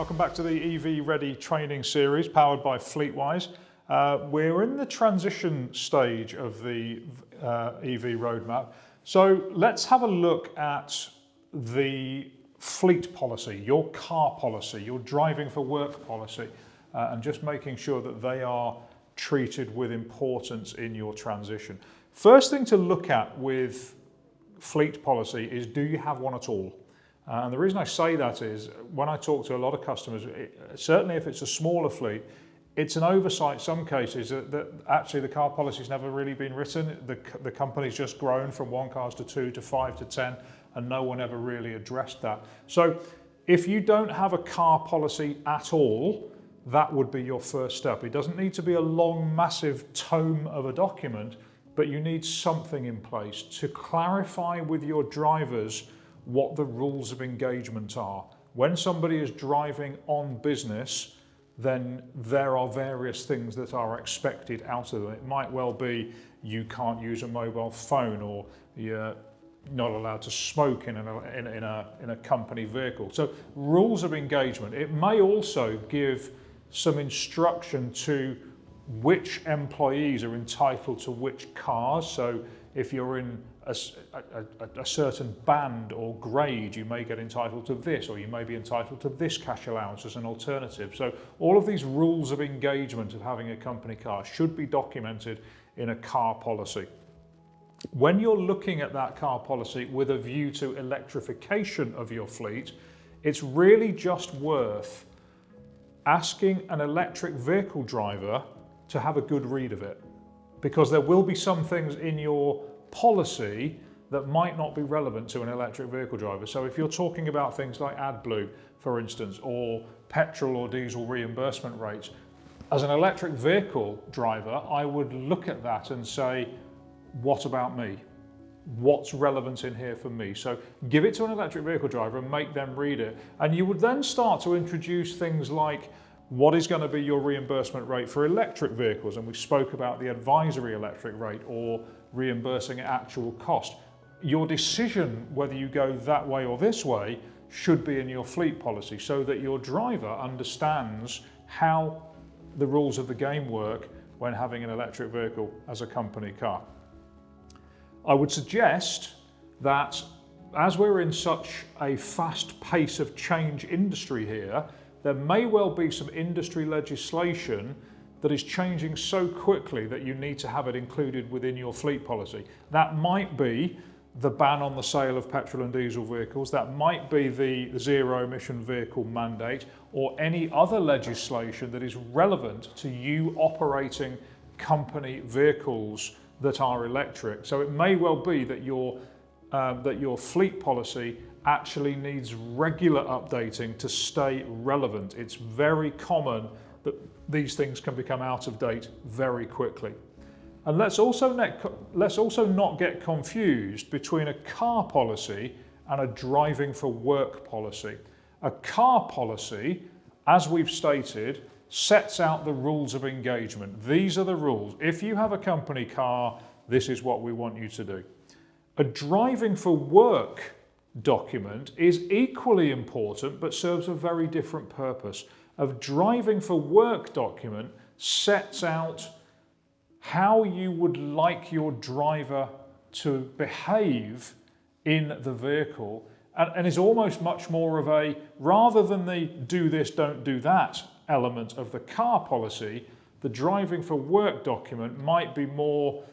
welcome back to the EV Ready training series powered by FleetWise. We're in the transition stage of the EV roadmap. So let's have a look at the fleet policy, your car policy, your driving for work policy, and just making sure that they are treated with importance in your transition. First thing to look at with fleet policy is, do you have one at all? And the reason I say that is, when I talk to a lot of customers, certainly if it's a smaller fleet, it's an oversight in some cases that actually the car policy's never really been written. The company's just grown from 1 cars to 2 to 5 to 10, and no one ever really addressed that. So if you don't have a car policy at all, that would be your first step. It doesn't need to be a long, massive tome of a document, but you need something in place to clarify with your drivers what the rules of engagement are. When somebody is driving on business, then there are various things that are expected out of them. It might well be you can't use a mobile phone, or you're not allowed to smoke in a company vehicle. So rules of engagement. It may also give some instruction to which employees are entitled to which cars. So if you're in a certain band or grade, you may get entitled to this, or you may be entitled to this cash allowance as an alternative. So all of these rules of engagement of having a company car should be documented in a car policy. When you're looking at that car policy with a view to electrification of your fleet, it's really just worth asking an electric vehicle driver to have a good read of it, because there will be some things in your policy that might not be relevant to an electric vehicle driver. So if you're talking about things like AdBlue, for instance, or petrol or diesel reimbursement rates, as an electric vehicle driver, I would look at that and say, what about me? What's relevant in here for me? So give it to an electric vehicle driver and make them read it. And you would then start to introduce things like, what is going to be your reimbursement rate for electric vehicles? And we spoke about the advisory electric rate, or reimbursing at actual cost. Your decision whether you go that way or this way should be in your fleet policy, so that your driver understands how the rules of the game work when having an electric vehicle as a company car. I would suggest that, as we're in such a fast pace of change industry here, there may well be some industry legislation that is changing so quickly that you need to have it included within your fleet policy. That might be the ban on the sale of petrol and diesel vehicles, that might be the zero emission vehicle mandate, or any other legislation that is relevant to you operating company vehicles that are electric. So it may well be that your fleet policy actually needs regular updating to stay relevant. It's very common that these things can become out of date very quickly. And let's also not get confused between a car policy and a driving for work policy. A car policy, as we've stated, sets out the rules of engagement. These are the rules. If you have a company car, this is what we want you to do. A driving for work document is equally important, but serves a very different purpose. A driving for work document sets out how you would like your driver to behave in the vehicle, and is almost much more of a, rather than the do this, don't do that element of the car policy, the driving for work document might be more,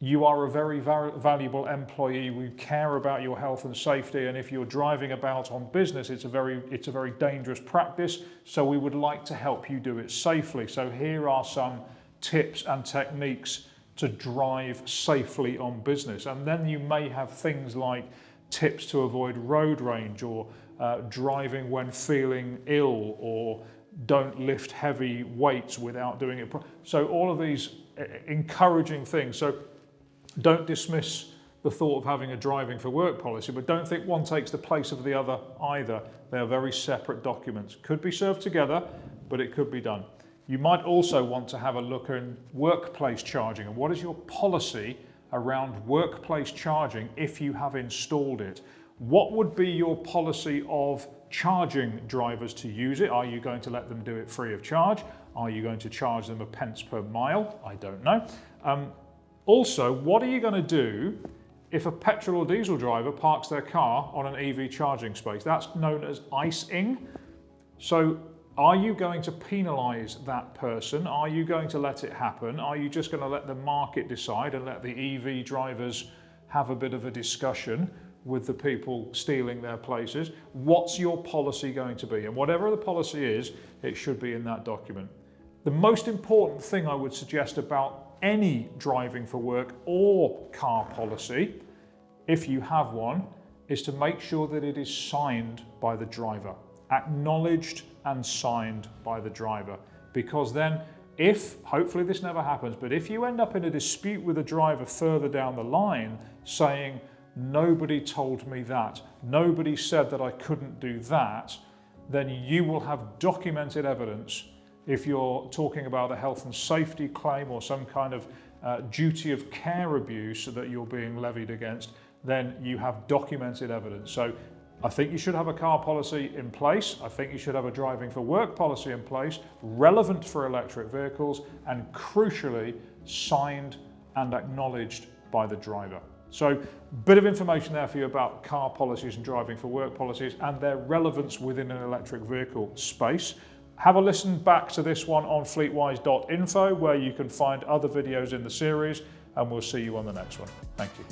you are a very valuable employee, we care about your health and safety, and if you're driving about on business, it's a very dangerous practice, so we would like to help you do it safely. So here are some tips and techniques to drive safely on business. And then you may have things like tips to avoid road rage, or driving when feeling ill, or don't lift heavy weights without doing it. So all of these encouraging things. So don't dismiss the thought of having a driving for work policy, but don't think one takes the place of the other either. They are very separate documents. Could be served together, but it could be done. You might also want to have a look in workplace charging, and what is your policy around workplace charging if you have installed it? What would be your policy of charging drivers to use it? Are you going to let them do it free of charge? Are you going to charge them a pence per mile? I don't know. Also, what are you going to do if a petrol or diesel driver parks their car on an EV charging space? That's known as icing. So are you going to penalise that person? Are you going to let it happen? Are you just going to let the market decide and let the EV drivers have a bit of a discussion with the people stealing their places? What's your policy going to be? And whatever the policy is, it should be in that document. The most important thing I would suggest about any driving for work or car policy, if you have one, is to make sure that it is signed by the driver, acknowledged and signed by the driver. Because then, if, hopefully this never happens, but if you end up in a dispute with a driver further down the line saying, nobody told me that, nobody said that I couldn't do that, then you will have documented evidence. If you're talking about a health and safety claim or some kind of duty of care abuse that you're being levied against, then you have documented evidence. So I think you should have a car policy in place. I think you should have a driving for work policy in place, relevant for electric vehicles, and crucially signed and acknowledged by the driver. So, bit of information there for you about car policies and driving for work policies and their relevance within an electric vehicle space. Have a listen back to this one on fleetwise.info, where you can find other videos in the series, and we'll see you on the next one. Thank you.